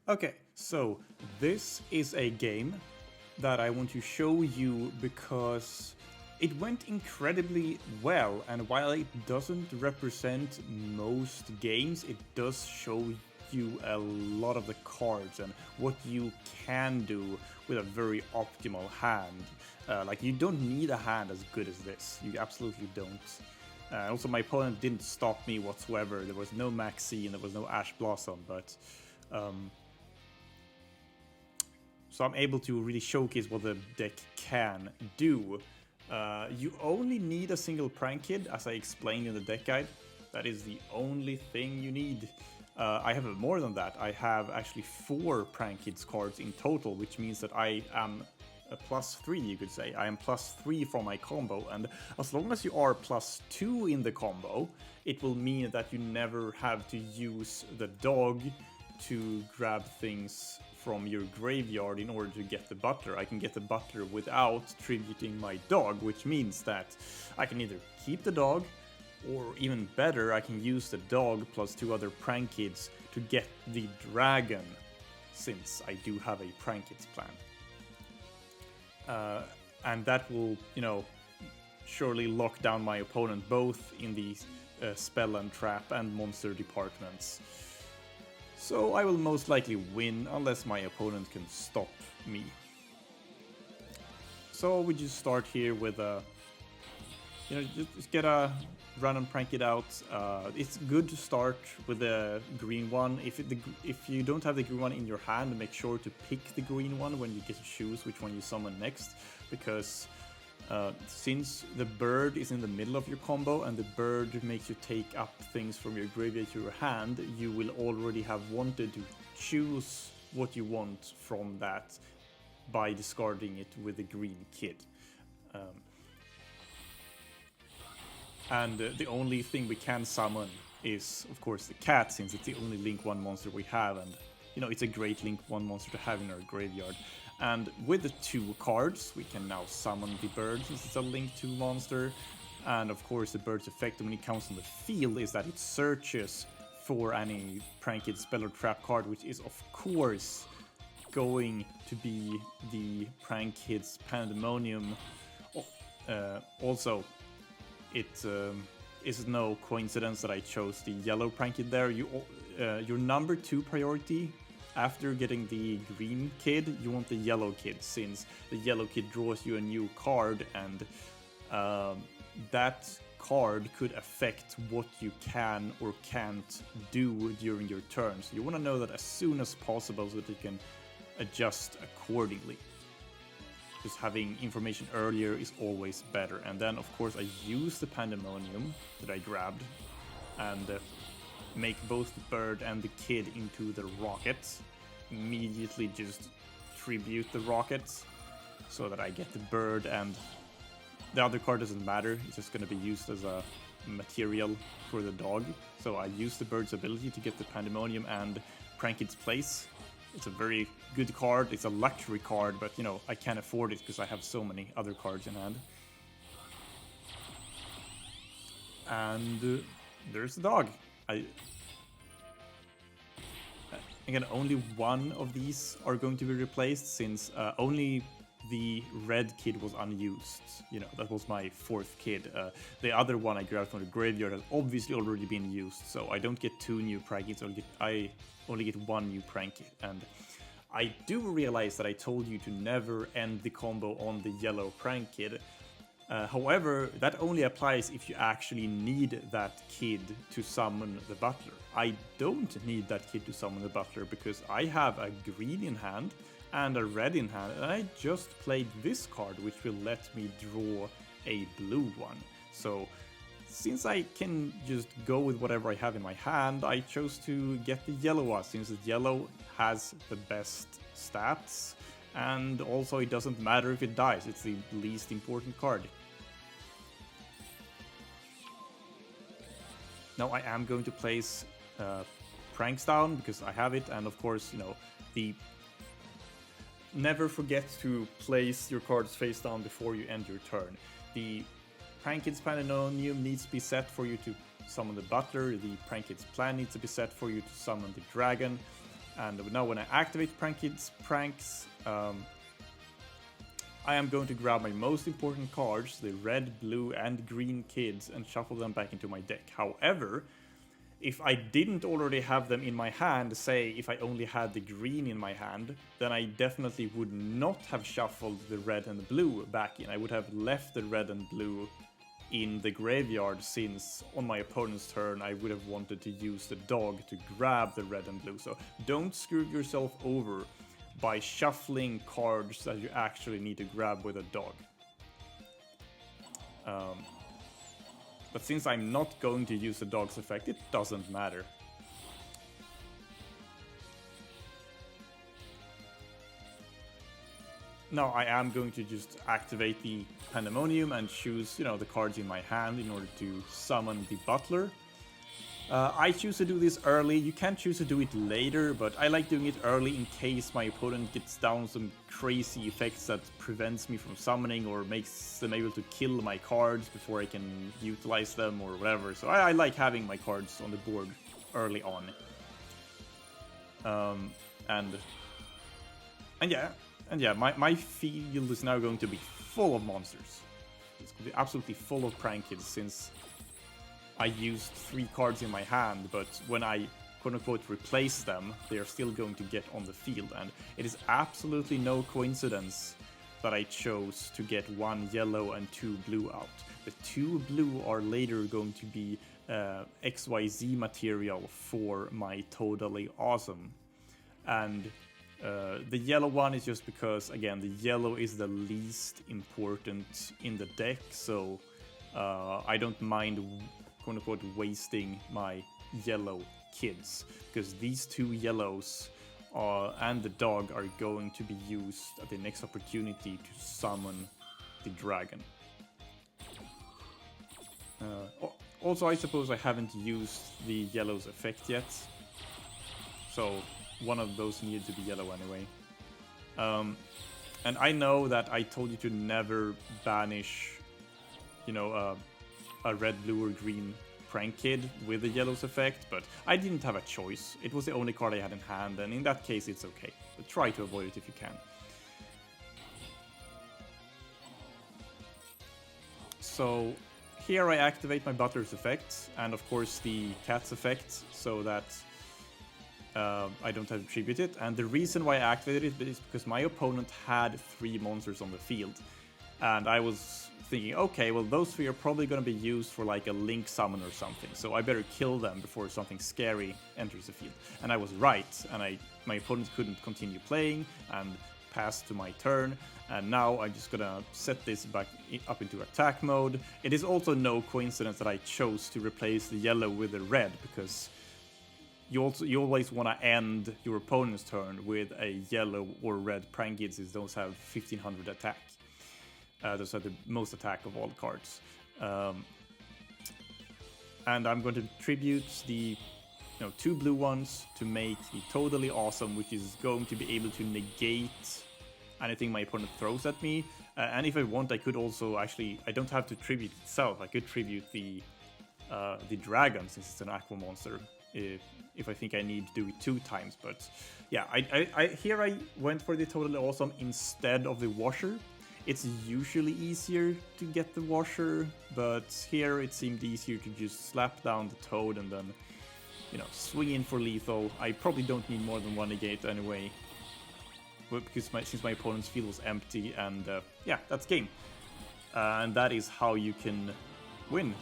Okay, so this is a game that I want to show you because it went incredibly well, and while it doesn't represent most games, it does show you a lot of the cards and what you can do with a very optimal hand. Like, you don't need a hand as good as this. You absolutely don't. Also, my opponent didn't stop me whatsoever. There was no Maxi and there was no Ash Blossom, but um, so I'm able to really showcase what the deck can do. You only need a single Prank Kid, as I explained in the deck guide. That is the only thing you need. I have more than that. I have actually 4 Prank Kids cards in total, which means that I am a +3, you could say. I am +3 for my combo, and as long as you are +2 in the combo, it will mean that you never have to use the dog to grab things from your graveyard in order to get the butler. I can get the butler without tributing my dog, which means that I can either keep the dog, or even better, I can use the dog plus 2 other Prank Kids to get the dragon, since I do have a Prank Kids plan. And that will, surely lock down my opponent both in the spell and trap and monster departments. So I will most likely win unless my opponent can stop me. So we just start here with a, just get a random Prank It out. It's good to start with the green one. If you don't have the green one in your hand, make sure to pick the green one when you get to choose which one you summon next, because since the bird is in the middle of your combo and the bird makes you take up things from your graveyard to your hand, you will already have wanted to choose what you want from that by discarding it with the green kid. And the only thing we can summon is, of course, the cat, since it's the only Link 1 monster we have, and it's a great Link 1 monster to have in our graveyard. And with the 2 cards, we can now summon the bird, since it's a Link 2 monster. And of course, the bird's effect when it comes on the field is that it searches for any Prank Kid spell or trap card, which is, of course, going to be the Prank Kid's Pandemonium. Also, it is no coincidence that I chose the yellow Prank Kid there. Your number 2 priority after getting the green kid, you want the yellow kid, since the yellow kid draws you a new card, and that card could affect what you can or can't do during your turn. So you want to know that as soon as possible so that you can adjust accordingly. Just having information earlier is always better. And then, of course, I use the Pandemonium that I grabbed and make both the bird and the kid into the rockets. Immediately just tribute the rockets so that I get the bird, and the other card doesn't matter. It's just going to be used as a material for the dog. So I use the bird's ability to get the Pandemonium and Prank Kid's place. It's a very good card. It's a luxury card, but I can't afford it because I have so many other cards in hand. And there's the dog. Again, only one of these are going to be replaced, since only the red kid was unused. That was my 4th kid. The other one I grabbed from the graveyard has obviously already been used, so I don't get 2 new Prank Kids. I only get 1 new Prank Kid. And I do realize that I told you to never end the combo on the yellow Prank Kid. However, that only applies if you actually need that kid to summon the butler. I don't need that kid to summon the butler because I have a green in hand and a red in hand, and I just played this card, which will let me draw a blue one. So since I can just go with whatever I have in my hand, I chose to get the yellow one, since the yellow has the best stats, and also it doesn't matter if it dies, it's the least important card. Now I am going to place Pranks down because I have it, and of course, never forget to place your cards face down before you end your turn. The Prank Kid's Pandemonium needs to be set for you to summon the butler, the Prank Kid's plan needs to be set for you to summon the dragon, And now when I activate Prank Kids Pranks, I am going to grab my most important cards, the red, blue, and green kids, and shuffle them back into my deck. However, if I didn't already have them in my hand, say if I only had the green in my hand, then I definitely would not have shuffled the red and blue back in. I would have left the red and blue in the graveyard, since on my opponent's turn I would have wanted to use the dog to grab the red and blue. So don't screw yourself over by shuffling cards that you actually need to grab with a dog. But since I'm not going to use the dog's effect, it doesn't matter. Now I am going to just activate the Pandemonium and choose, the cards in my hand in order to summon the Butler. I choose to do this early. You can choose to do it later, but I like doing it early in case my opponent gets down some crazy effects that prevents me from summoning or makes them able to kill my cards before I can utilize them or whatever. So I like having my cards on the board early on. And yeah, my field is now going to be full of monsters. It's going to be absolutely full of Prank Kids, since I used 3 cards in my hand, but when I quote-unquote replace them, they are still going to get on the field. And it is absolutely no coincidence that I chose to get 1 yellow and 2 blue out. The 2 blue are later going to be XYZ material for my Totally Awesome. And the yellow one is just because, again, the yellow is the least important in the deck, so I don't mind quote-unquote wasting my yellow kids, because these 2 yellows and the dog are going to be used at the next opportunity to summon the dragon. Also, I suppose I haven't used the yellow's effect yet, so one of those needed to be yellow anyway. And I know that I told you to never banish, a red, blue, or green Prank Kid with the yellow's effect, but I didn't have a choice. It was the only card I had in hand, and in that case it's okay. But try to avoid it if you can. So here I activate my Butler's effect, and of course the Cat's effect, so that I don't have to tribute it. And the reason why I activated it is because my opponent had 3 monsters on the field, and I was thinking, okay, well, those 3 are probably going to be used for like a Link summon or something, so I better kill them before something scary enters the field. And I was right, and my opponent couldn't continue playing and passed to my turn, and now I'm just gonna set this back up into attack mode. It is also no coincidence that I chose to replace the yellow with the red, because you always want to end your opponent's turn with a yellow or red Prank Kids, since those have 1500 attack. Those are the most attack of all cards. And I'm going to tribute the 2 blue ones to make the Totally Awesome, which is going to be able to negate anything my opponent throws at me. And if I want, I could also actually, I don't have to tribute itself. I could tribute the dragon, since it's an aqua monster, if I think I need to do it 2 times. But yeah, here I went for the Totally Awesome instead of the Washer. It's usually easier to get the Washer, but here it seemed easier to just slap down the Toad and then, swing in for lethal. I probably don't need more than 1 negate anyway, because since my opponent's field was empty, and yeah, that's game. And that is how you can win.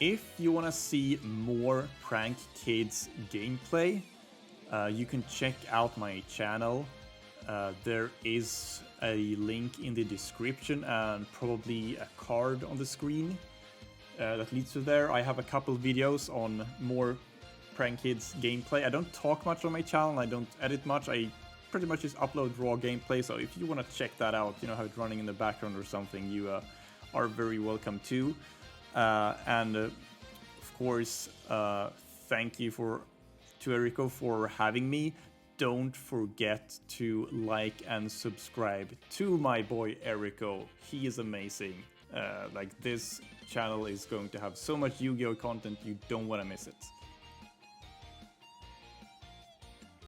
If you want to see more Prank Kids gameplay, you can check out my channel. There is a link in the description and probably a card on the screen that leads to there. I have a couple videos on more Prank Kids gameplay. I don't talk much on my channel, I don't edit much, I pretty much just upload raw gameplay, so if you want to check that out, have it running in the background or something, you are very welcome to. And of course, thank you to Erico for having me. Don't forget to like and subscribe to my boy Erico. He is amazing. Like this channel is going to have so much Yu-Gi-Oh content, you don't want to miss it.